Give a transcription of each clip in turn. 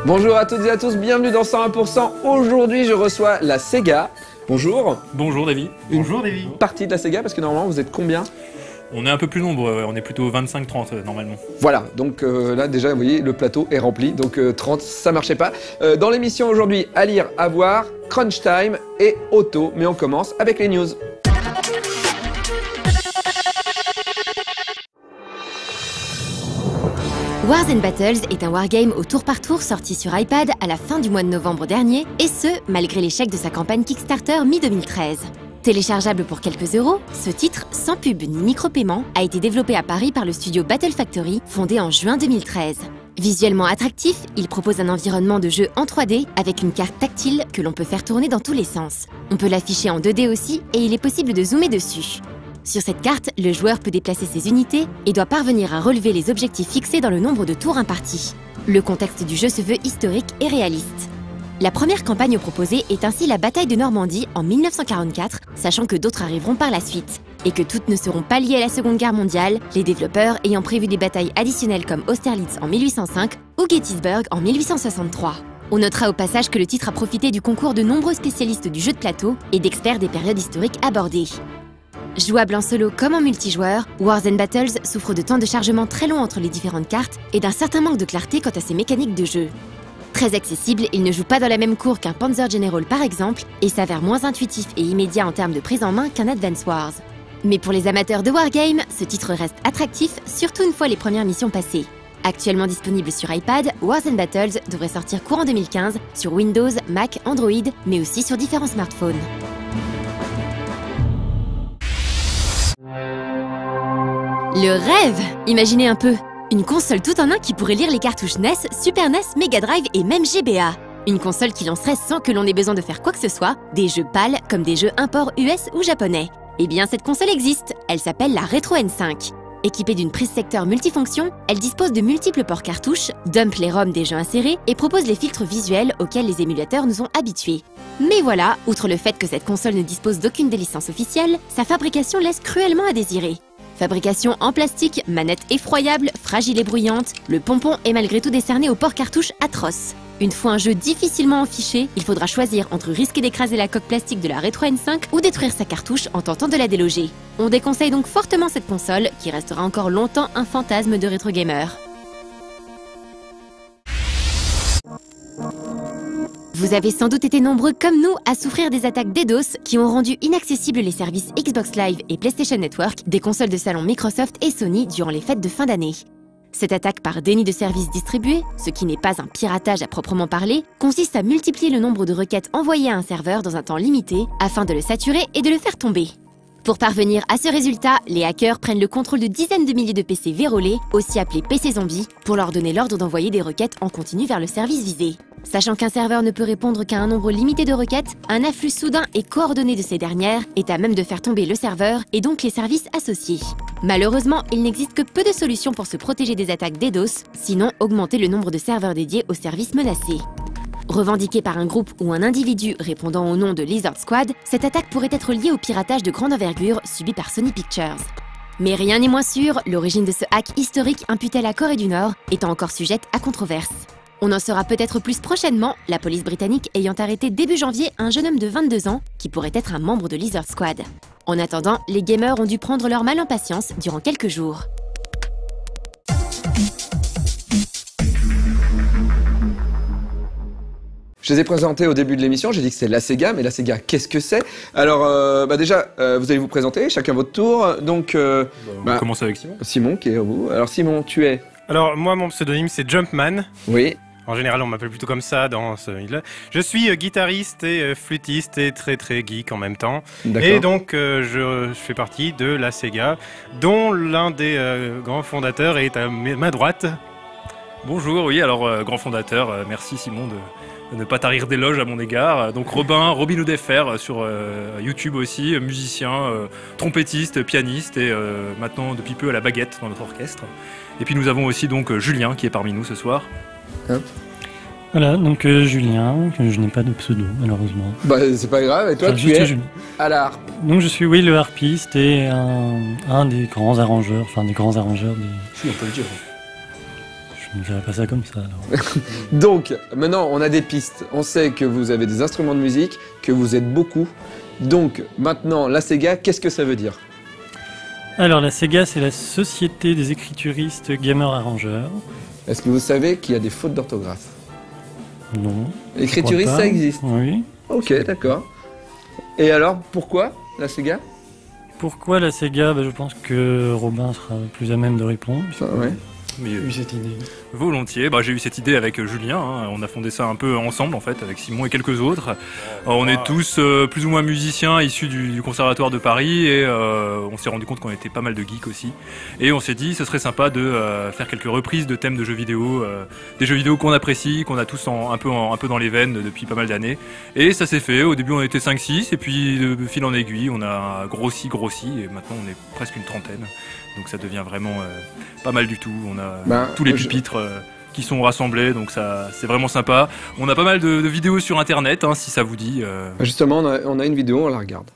Bonjour à toutes et à tous, bienvenue dans 101%. Aujourd'hui, je reçois la Sega. Bonjour. Bonjour Davy. Bonjour Davy. Partie de la Sega, parce que normalement, vous êtes combien? On est un peu plus nombreux, on est plutôt 25-30 normalement. Voilà, donc là déjà, vous voyez, le plateau est rempli, donc 30, ça marchait pas. Dans l'émission aujourd'hui, à lire, à voir, Crunch Time et Auto, mais on commence avec les news. Wars & Battles est un wargame au tour par tour sorti sur iPad à la fin du mois de novembre dernier, et ce, malgré l'échec de sa campagne Kickstarter mi-2013. Téléchargeable pour quelques euros, ce titre, sans pub ni micro-paiement, a été développé à Paris par le studio Battle Factory, fondé en juin 2013. Visuellement attractif, il propose un environnement de jeu en 3D avec une carte tactile que l'on peut faire tourner dans tous les sens. On peut l'afficher en 2D aussi, et il est possible de zoomer dessus. Sur cette carte, le joueur peut déplacer ses unités et doit parvenir à relever les objectifs fixés dans le nombre de tours impartis. Le contexte du jeu se veut historique et réaliste. La première campagne proposée est ainsi la bataille de Normandie en 1944, sachant que d'autres arriveront par la suite. Et que toutes ne seront pas liées à la Seconde Guerre mondiale, les développeurs ayant prévu des batailles additionnelles comme Austerlitz en 1805 ou Gettysburg en 1863. On notera au passage que le titre a profité du concours de nombreux spécialistes du jeu de plateau et d'experts des périodes historiques abordées. Jouable en solo comme en multijoueur, Wars & Battles souffre de temps de chargement très long entre les différentes cartes et d'un certain manque de clarté quant à ses mécaniques de jeu. Très accessible, il ne joue pas dans la même cour qu'un Panzer General par exemple, et s'avère moins intuitif et immédiat en termes de prise en main qu'un Advance Wars. Mais pour les amateurs de wargame, ce titre reste attractif, surtout une fois les premières missions passées. Actuellement disponible sur iPad, Wars & Battles devrait sortir courant 2015 sur Windows, Mac, Android, mais aussi sur différents smartphones. Le rêve! Imaginez un peu, une console tout en un qui pourrait lire les cartouches NES, Super NES, Mega Drive et même GBA. Une console qui lancerait sans que l'on ait besoin de faire quoi que ce soit, des jeux PAL comme des jeux import US ou japonais. Eh bien cette console existe, elle s'appelle la Retro N5. Équipée d'une prise secteur multifonction, elle dispose de multiples ports cartouches, dump les ROM des jeux insérés et propose les filtres visuels auxquels les émulateurs nous ont habitués. Mais voilà, outre le fait que cette console ne dispose d'aucune des licences officielles, sa fabrication laisse cruellement à désirer. Fabrication en plastique, manette effroyable, fragile et bruyante, le pompon est malgré tout décerné au port cartouche atroce. Une fois un jeu difficilement enfiché, il faudra choisir entre risquer d'écraser la coque plastique de la Retro N5 ou détruire sa cartouche en tentant de la déloger. On déconseille donc fortement cette console, qui restera encore longtemps un fantasme de rétro gamer. Vous avez sans doute été nombreux comme nous à souffrir des attaques DDoS qui ont rendu inaccessibles les services Xbox Live et PlayStation Network des consoles de salon Microsoft et Sony durant les fêtes de fin d'année. Cette attaque par déni de services distribués, ce qui n'est pas un piratage à proprement parler, consiste à multiplier le nombre de requêtes envoyées à un serveur dans un temps limité afin de le saturer et de le faire tomber. Pour parvenir à ce résultat, les hackers prennent le contrôle de dizaines de milliers de PC vérolés, aussi appelés PC zombies, pour leur donner l'ordre d'envoyer des requêtes en continu vers le service visé. Sachant qu'un serveur ne peut répondre qu'à un nombre limité de requêtes, un afflux soudain et coordonné de ces dernières est à même de faire tomber le serveur et donc les services associés. Malheureusement, il n'existe que peu de solutions pour se protéger des attaques DDoS, sinon augmenter le nombre de serveurs dédiés aux services menacés. Revendiquée par un groupe ou un individu répondant au nom de Lizard Squad, cette attaque pourrait être liée au piratage de grande envergure subi par Sony Pictures. Mais rien n'est moins sûr, l'origine de ce hack historique imputé à la Corée du Nord étant encore sujette à controverse. On en saura peut-être plus prochainement, la police britannique ayant arrêté début janvier un jeune homme de 22 ans qui pourrait être un membre de Lizard Squad. En attendant, les gamers ont dû prendre leur mal en patience durant quelques jours. Je les ai présentés au début de l'émission, j'ai dit que c'est la Sega, mais la Sega, qu'est-ce que c'est? Alors, déjà, vous allez vous présenter, chacun votre tour. Donc, on commence avec Simon. Simon, qui est à vous. Alors Simon, tu es? Alors moi mon pseudonyme c'est Jumpman. Oui. En général on m'appelle plutôt comme ça dans ce milieu-là. Je suis guitariste et flûtiste et très geek en même temps. Et donc je fais partie de la Sega, dont l'un des grands fondateurs est à ma droite. Bonjour, oui, alors grand fondateur, merci Simon de ne pas tarir d'éloges à mon égard. Donc Robin Hood FR sur YouTube aussi, musicien, trompettiste, pianiste et maintenant depuis peu à la baguette dans notre orchestre. Et puis nous avons aussi donc Julien qui est parmi nous ce soir. Hop. Voilà, donc Julien, que je n'ai pas de pseudo malheureusement. Bah c'est pas grave, et toi tu es à la harpe. Donc je suis oui le harpiste et un des grands arrangeurs, enfin des grands arrangeurs des... Si on peut le dire. Je ne dirais pas ça comme ça. Alors. Donc, maintenant, on a des pistes. On sait que vous avez des instruments de musique, que vous êtes beaucoup. Donc, maintenant, la Sega, qu'est-ce que ça veut dire? Alors, la Sega, c'est la Société des écrituristes gamers-arrangeurs. Est-ce que vous savez qu'il y a des fautes d'orthographe? Non. Écrituriste, ça existe? Oui. Ok, d'accord. Et alors, pourquoi la Sega? Pourquoi la Sega? Je pense que Robin sera plus à même de répondre. Ouais. Mais, Eu cette idée. volontiers, j'ai eu cette idée avec Julien, hein. On a fondé ça un peu ensemble en fait, avec Simon et quelques autres. On est tous plus ou moins musiciens issus du conservatoire de Paris et on s'est rendu compte qu'on était pas mal de geeks aussi. Et on s'est dit ce serait sympa de faire quelques reprises de thèmes de jeux vidéo, des jeux vidéo qu'on apprécie, qu'on a tous un peu dans les veines depuis pas mal d'années. Et ça s'est fait, au début on était 5-6 et puis de fil en aiguille on a grossi et maintenant on est presque une trentaine. Donc ça devient vraiment pas mal du tout. On a tous les pupitres qui sont rassemblés, donc ça c'est vraiment sympa. On a pas mal de vidéos sur internet, hein, si ça vous dit. Justement, on a une vidéo, on la regarde.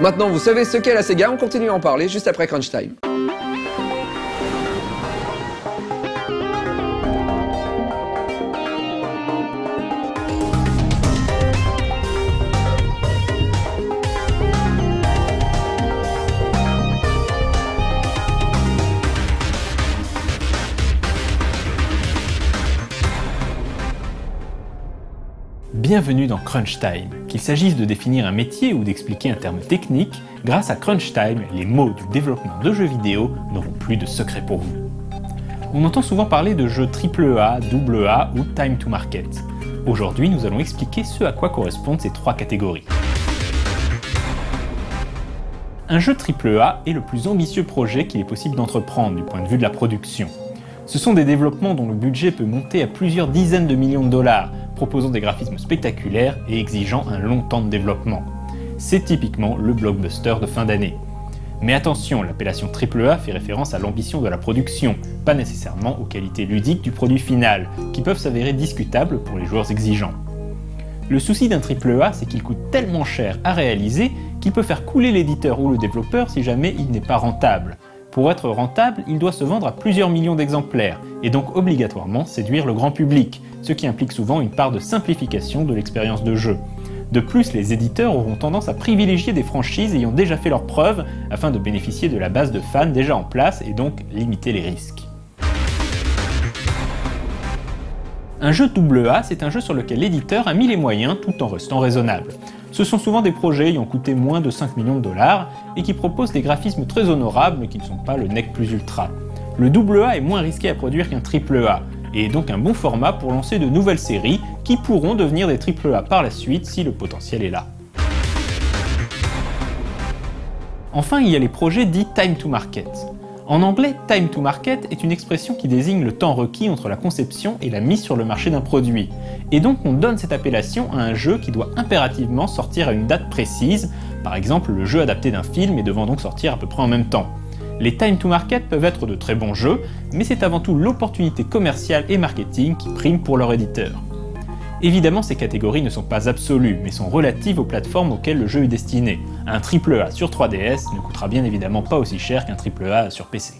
Maintenant, vous savez ce qu'est la Sega, on continue à en parler juste après Crunch Time. Bienvenue dans Crunch Time. Qu'il s'agisse de définir un métier ou d'expliquer un terme technique, grâce à Crunch Time, les mots du développement de jeux vidéo n'auront plus de secret pour vous. On entend souvent parler de jeux AAA, AA ou Time to Market. Aujourd'hui, nous allons expliquer ce à quoi correspondent ces trois catégories. Un jeu AAA est le plus ambitieux projet qu'il est possible d'entreprendre du point de vue de la production. Ce sont des développements dont le budget peut monter à plusieurs dizaines de millions de dollars, proposant des graphismes spectaculaires et exigeant un long temps de développement. C'est typiquement le blockbuster de fin d'année. Mais attention, l'appellation AAA fait référence à l'ambition de la production, pas nécessairement aux qualités ludiques du produit final, qui peuvent s'avérer discutables pour les joueurs exigeants. Le souci d'un AAA, c'est qu'il coûte tellement cher à réaliser qu'il peut faire couler l'éditeur ou le développeur si jamais il n'est pas rentable. Pour être rentable, il doit se vendre à plusieurs millions d'exemplaires, et donc obligatoirement séduire le grand public, ce qui implique souvent une part de simplification de l'expérience de jeu. De plus, les éditeurs auront tendance à privilégier des franchises ayant déjà fait leurs preuves afin de bénéficier de la base de fans déjà en place et donc limiter les risques. Un jeu AA, c'est un jeu sur lequel l'éditeur a mis les moyens tout en restant raisonnable. Ce sont souvent des projets ayant coûté moins de 5 millions de dollars et qui proposent des graphismes très honorables mais qui ne sont pas le nec plus ultra. Le AA est moins risqué à produire qu'un AAA et est donc un bon format pour lancer de nouvelles séries qui pourront devenir des AAA par la suite si le potentiel est là. Enfin, il y a les projets dits Time to Market. En anglais, Time to Market est une expression qui désigne le temps requis entre la conception et la mise sur le marché d'un produit. Et donc on donne cette appellation à un jeu qui doit impérativement sortir à une date précise, par exemple le jeu adapté d'un film et devant donc sortir à peu près en même temps. Les Time to Market peuvent être de très bons jeux, mais c'est avant tout l'opportunité commerciale et marketing qui prime pour leur éditeur. Évidemment, ces catégories ne sont pas absolues, mais sont relatives aux plateformes auxquelles le jeu est destiné. Un AAA sur 3DS ne coûtera bien évidemment pas aussi cher qu'un AAA sur PC.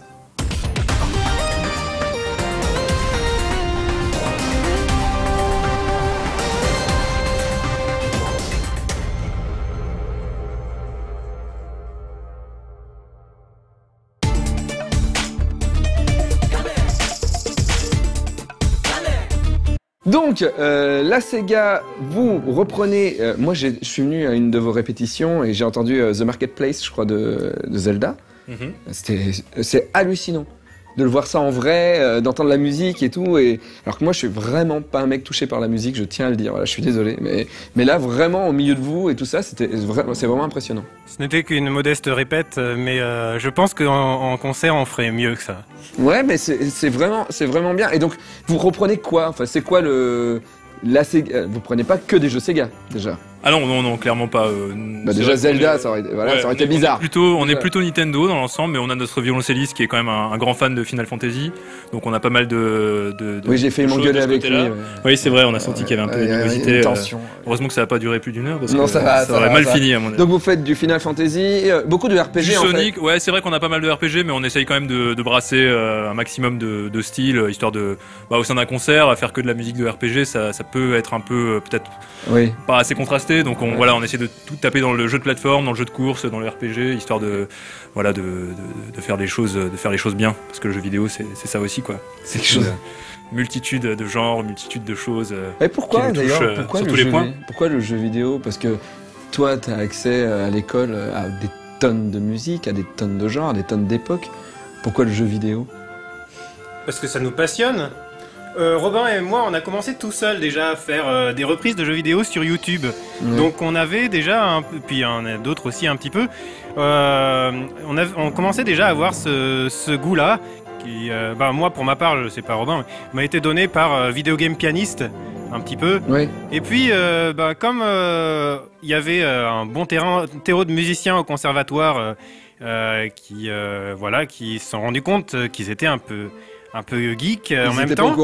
Donc, la Sega, vous reprenez... moi, je suis venu à une de vos répétitions et j'ai entendu The Marketplace, je crois, de Zelda. C'est hallucinant de le voir ça en vrai, d'entendre la musique et tout. Alors que moi, je suis vraiment pas un mec touché par la musique, je tiens à le dire. Voilà, je suis désolé. Mais là, vraiment, au milieu de vous et tout ça, c'est vraiment impressionnant. Ce n'était qu'une modeste répète, mais je pense qu'en concert, on ferait mieux que ça. Ouais, mais c'est vraiment bien. Et donc, vous reprenez quoi? Enfin, c'est quoi la Sega? Vous prenez pas que des jeux Sega, déjà? Ah non, clairement pas. Déjà Zelda, ça aurait été bizarre. On est plutôt Nintendo dans l'ensemble, mais on a notre violoncelliste qui est quand même un grand fan de Final Fantasy, donc on a pas mal de oui, j'ai fait m'engueuler avec lui. Ouais. Oui, c'est vrai, on a senti qu'il y avait un peu d'animosité. Heureusement que ça n'a pas duré plus d'une heure, parce que ça aurait mal fini à mon avis. Donc vous faites du Final Fantasy, beaucoup de RPG du en Sonic, fait. Ouais, c'est vrai qu'on a pas mal de RPG, mais on essaye quand même de brasser un maximum de styles, histoire de, au sein d'un concert, à faire que de la musique de RPG, ça peut être un peu, peut-être pas assez contrasté, donc on essaie de tout taper dans le jeu de plateforme, dans le jeu de course, dans le RPG, histoire de faire les choses bien, parce que le jeu vidéo c'est ça aussi quoi. C'est quelque chose. Multitude de genres, multitude de choses. Et pourquoi d'ailleurs Pourquoi le jeu vidéo? Parce que toi tu as accès à l'école à des tonnes de musique, à des tonnes de genres, à des tonnes d'époques. Pourquoi le jeu vidéo? Parce que ça nous passionne. Robin et moi, on a commencé tout seul déjà à faire des reprises de jeux vidéo sur YouTube. Donc on avait déjà puis il y en a d'autres aussi un petit peu. On commençait déjà à avoir ce goût-là. Qui, moi, pour ma part, je sais pas Robin, mais m'a été donné par Video Game Pianiste un petit peu. Oui. Et puis, comme il y avait un bon terreau de musiciens au conservatoire qui se sont rendus compte qu'ils étaient un peu geek en même temps.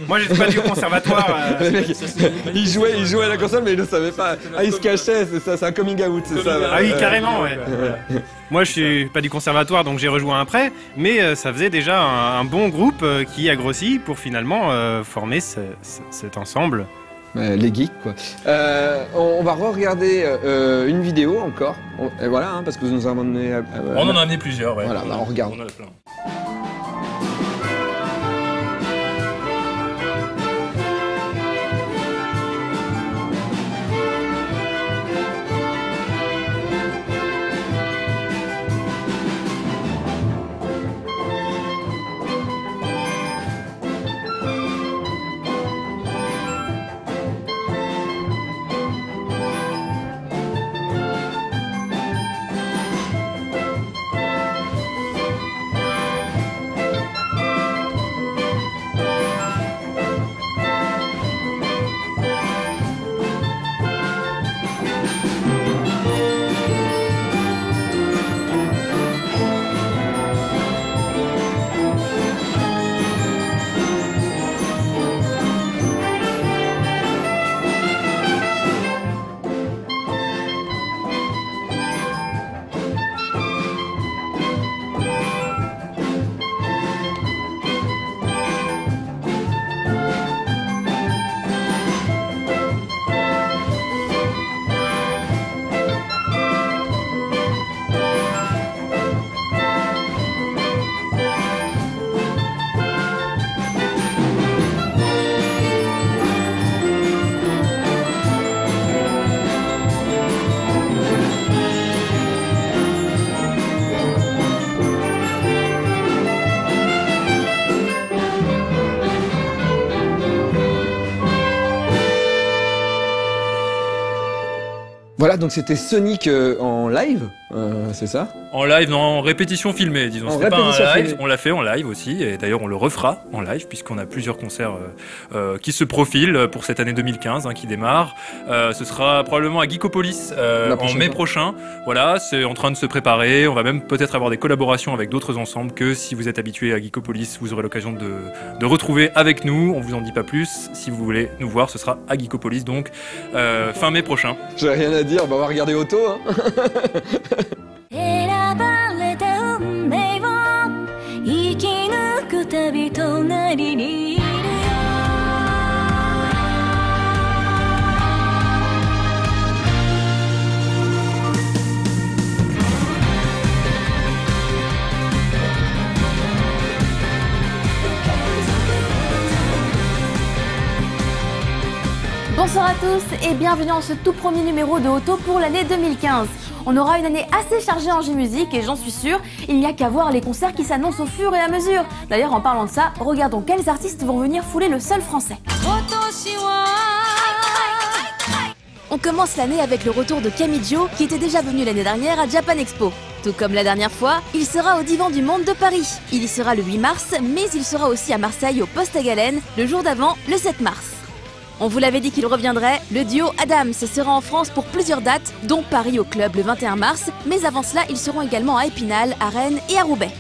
Moi, j'étais pas du conservatoire. Il jouait à la console, mais il ne savait pas. Ah, il se cachait, c'est ça, c'est un coming out, c'est ça. Ah oui, carrément, ouais. Moi, je suis pas du conservatoire, donc j'ai rejoint après, mais ça faisait déjà un bon groupe qui a grossi pour finalement former cet ensemble. Les geeks, quoi. On va re-regarder une vidéo encore. Et voilà, parce que vous nous en amenez. On en a amené plusieurs, ouais. Voilà, on regarde. On en a plein. Voilà, donc c'était Sonic en live, c'est ça? En live, non, en répétition filmée, disons. C'était pas un live, filmée. on l'a fait en live aussi, et d'ailleurs on le refera en live, puisqu'on a plusieurs concerts qui se profilent pour cette année 2015 qui démarre. Ce sera probablement à Geekopolis en mai prochain. Voilà, c'est en train de se préparer. On va même peut-être avoir des collaborations avec d'autres ensembles que si vous êtes habitué à Geekopolis, vous aurez l'occasion de retrouver avec nous. On vous en dit pas plus. Si vous voulez nous voir, ce sera à Geekopolis, donc fin mai prochain. J'ai rien à dire, bah on va regarder Otto. Hein. Bonsoir à tous et bienvenue dans ce tout premier numéro de Otto pour l'année 2015. On aura une année assez chargée en J-Music et j'en suis sûre, il n'y a qu'à voir les concerts qui s'annoncent au fur et à mesure. D'ailleurs, en parlant de ça, regardons quels artistes vont venir fouler le sol français. On commence l'année avec le retour de Kamijo qui était déjà venu l'année dernière à Japan Expo. Tout comme la dernière fois, il sera au Divan du Monde de Paris. Il y sera le 8 mars, mais il sera aussi à Marseille au Poste à Galène le jour d'avant, le 7 mars. On vous l'avait dit qu'il reviendrait, le duo Adams sera en France pour plusieurs dates, dont Paris au Club le 21 mars, mais avant cela, ils seront également à Épinal, à Rennes et à Roubaix.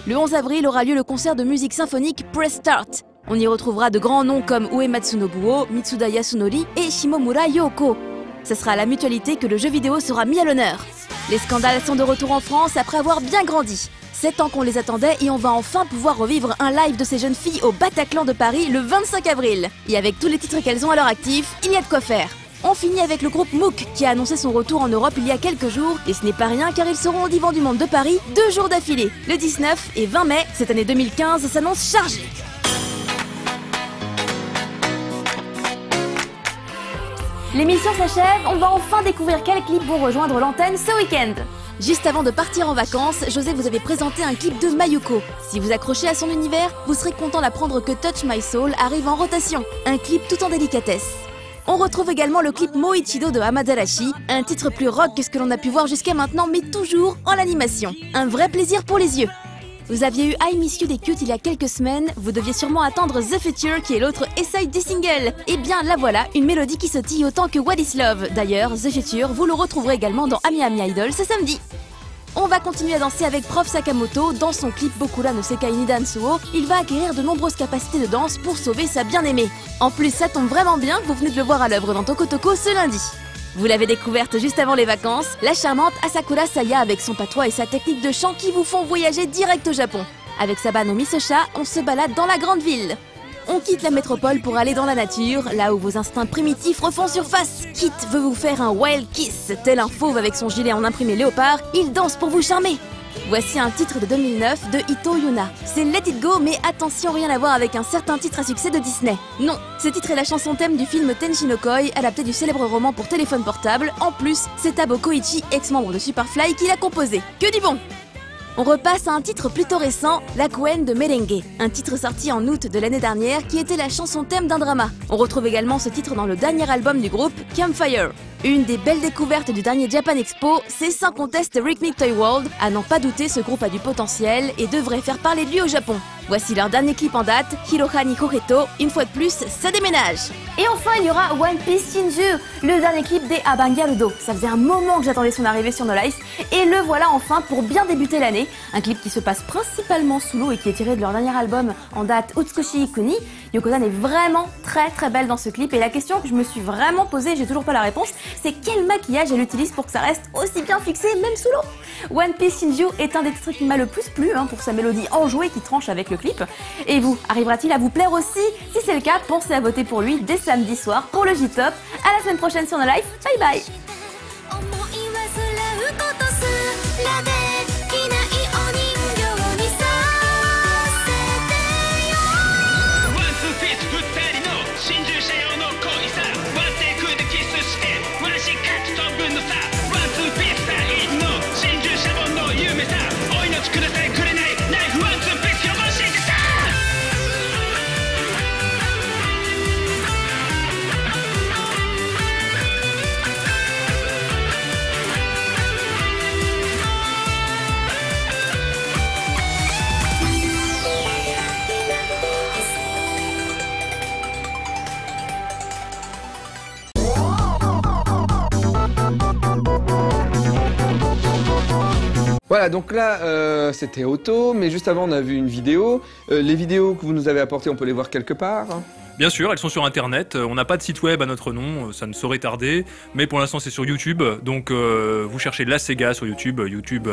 Le 11 avril aura lieu le concert de musique symphonique Press Start. On y retrouvera de grands noms comme Uematsu Nobuo, Mitsuda Yasunori et Shimomura Yoko. Ce sera à la Mutualité que le jeu vidéo sera mis à l'honneur. Les scandales sont de retour en France après avoir bien grandi. 7 ans qu'on les attendait et on va enfin pouvoir revivre un live de ces jeunes filles au Bataclan de Paris le 25 avril. Et avec tous les titres qu'elles ont à leur actif, il y a de quoi faire. On finit avec le groupe Mook qui a annoncé son retour en Europe il y a quelques jours. Et ce n'est pas rien car ils seront au Divan du Monde de Paris 2 jours d'affilée. Le 19 et 20 mai, cette année 2015 s'annonce chargée. L'émission s'achève, on va enfin découvrir quels clips vont rejoindre l'antenne ce week-end. Juste avant de partir en vacances, José vous avait présenté un clip de Mayuko. Si vous accrochez à son univers, vous serez content d'apprendre que Touch My Soul arrive en rotation. Un clip tout en délicatesse. On retrouve également le clip Moichido de Hamadarashi, un titre plus rock que ce que l'on a pu voir jusqu'à maintenant, mais toujours en animation. Un vrai plaisir pour les yeux. Vous aviez eu I Miss You des Cute il y a quelques semaines, vous deviez sûrement attendre The Future qui est l'autre essai du single. Et bien la voilà, une mélodie qui sautille autant que What Is Love. D'ailleurs, The Future, vous le retrouverez également dans Ami Ami Idol ce samedi. On va continuer à danser avec Prof Sakamoto. Dans son clip Bokura no Sekai ni Dansuo, il va acquérir de nombreuses capacités de danse pour sauver sa bien-aimée. En plus, ça tombe vraiment bien, vous venez de le voir à l'œuvre dans Toko Toko ce lundi. Vous l'avez découverte juste avant les vacances, la charmante Asakura Saya avec son patois et sa technique de chant qui vous font voyager direct au Japon. Avec Sabano Misocha, on se balade dans la grande ville. On quitte la métropole pour aller dans la nature, là où vos instincts primitifs refont surface. Kit veut vous faire un wild kiss, tel un fauve avec son gilet en imprimé léopard, il danse pour vous charmer. Voici un titre de 2009 de Ito Yuna. C'est Let It Go, mais attention, rien à voir avec un certain titre à succès de Disney. Non, ce titre est la chanson thème du film Tenshi no Koi, adapté du célèbre roman pour téléphone portable. En plus, c'est Tabo Koichi, ex-membre de Superfly, qui l'a composé. Que du bon! On repasse à un titre plutôt récent, La Quen de Merengue, un titre sorti en août de l'année dernière qui était la chanson thème d'un drama. On retrouve également ce titre dans le dernier album du groupe, Campfire. Une des belles découvertes du dernier Japan Expo, c'est sans conteste Rhythmic Toy World. À n'en pas douter, ce groupe a du potentiel et devrait faire parler de lui au Japon. Voici leur dernier clip en date, Hiroha ni Koreto. Une fois de plus, ça déménage. Et enfin, il y aura One Piece Shinju, le dernier clip des Abangarudo. Ça faisait un moment que j'attendais son arrivée sur No Life et le voilà enfin pour bien débuter l'année. Un clip qui se passe principalement sous l'eau et qui est tiré de leur dernier album en date Utsukushi Ikuni. Yoko-san est vraiment très belle dans ce clip et la question que je me suis vraiment posée, j'ai toujours pas la réponse, c'est quel maquillage elle utilise pour que ça reste aussi bien fixé même sous l'eau. One Piece Shinju est un des titres qui m'a le plus plu pour sa mélodie enjouée qui tranche avec le clip. Et vous, arrivera-t-il à vous plaire aussi? Si c'est le cas, pensez à voter pour lui dès samedi soir pour le J-Top. À la semaine prochaine sur No Life, bye bye. Voilà, donc là, c'était auto, mais juste avant, on a vu une vidéo. Les vidéos que vous nous avez apportées, on peut les voir quelque part. Bien sûr, elles sont sur internet, on n'a pas de site web à notre nom, ça ne saurait tarder, mais pour l'instant c'est sur YouTube, donc vous cherchez la Sega sur YouTube,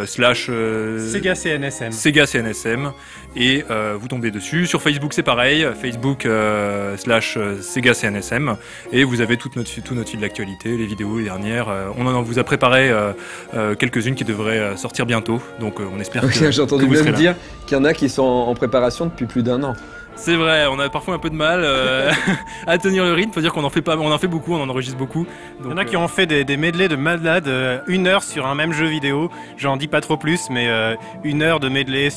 slash Sega CNSM. Sega CNSM, et vous tombez dessus. Sur Facebook c'est pareil, Facebook slash Sega CNSM, et vous avez tout notre fil de l'actualité, les vidéos les dernières. On en vous a préparé quelques-unes qui devraient sortir bientôt, donc on espère que j'ai entendu même dire qu'il y en a qui sont en préparation depuis plus d'1 an. C'est vrai, on a parfois un peu de mal à tenir le rythme. Faut dire qu'on en fait pas, on en fait beaucoup, on en enregistre beaucoup. Donc, il y en a qui ont fait des medleys de malades, 1 heure sur un même jeu vidéo. J'en dis pas trop plus, mais 1 heure de medley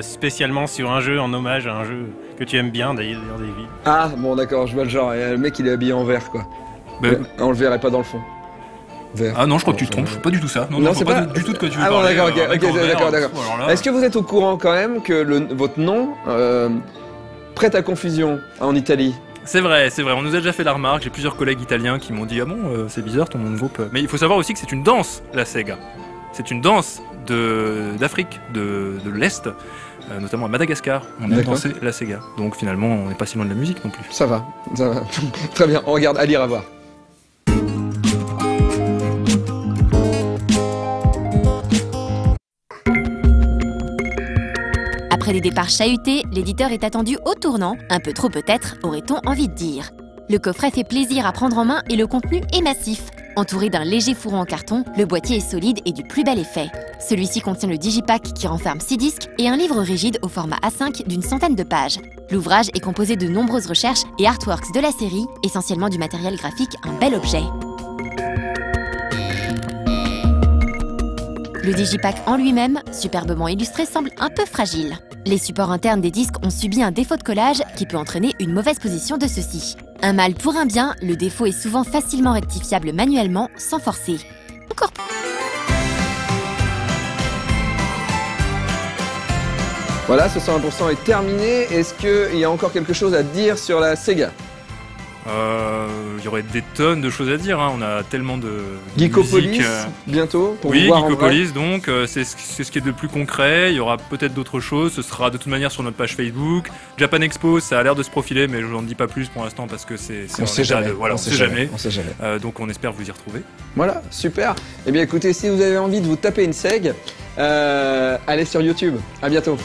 spécialement sur un jeu en hommage à un jeu que tu aimes bien d'ailleurs, David. Ah bon d'accord, je vois le genre. Et le mec il est habillé en vert quoi. On le verrait pas dans le fond. Vert. Ah non, je crois que tu te trompes, pas du tout ça. Non, c'est pas du tout de quoi tu veux parler. Ah bon d'accord. Est-ce que vous êtes au courant quand même que votre nom prête à confusion en Italie? C'est vrai, on nous a déjà fait la remarque, j'ai plusieurs collègues italiens qui m'ont dit « Ah bon, c'est bizarre ton nom de groupe ». Mais il faut savoir aussi que c'est une danse, la Sega. C'est une danse d'Afrique, de l'Est, notamment à Madagascar. On aime danser la Sega. Donc finalement, on n'est pas si loin de la musique non plus. Ça va. Très bien, on regarde, à lire, à voir. Après des départs chahutés, l'éditeur est attendu au tournant, un peu trop peut-être, aurait-on envie de dire. Le coffret fait plaisir à prendre en main et le contenu est massif. Entouré d'un léger fourreau en carton, le boîtier est solide et du plus bel effet. Celui-ci contient le digipack qui renferme 6 disques et un livre rigide au format A5 d'une centaine de pages. L'ouvrage est composé de nombreuses recherches et artworks de la série, essentiellement du matériel graphique, un bel objet. Le digipack en lui-même, superbement illustré, semble un peu fragile. Les supports internes des disques ont subi un défaut de collage qui peut entraîner une mauvaise position de ceux-ci. Un mal pour un bien, le défaut est souvent facilement rectifiable manuellement, sans forcer. Encore. Voilà, ce 100% est terminé. Est-ce qu'il y a encore quelque chose à dire sur la Sega ? Il y aurait des tonnes de choses à dire, hein. On a tellement de Geekopolis musique, bientôt pour oui, voir Geekopolis donc, c'est ce qui est de plus concret. Il y aura peut-être d'autres choses, ce sera de toute manière sur notre page Facebook. Japan Expo, ça a l'air de se profiler, mais je n'en dis pas plus pour l'instant parce que on sait jamais. Voilà, on sait jamais. Donc on espère vous y retrouver. Voilà, super. Eh bien écoutez, si vous avez envie de vous taper une seg, allez sur YouTube. À bientôt.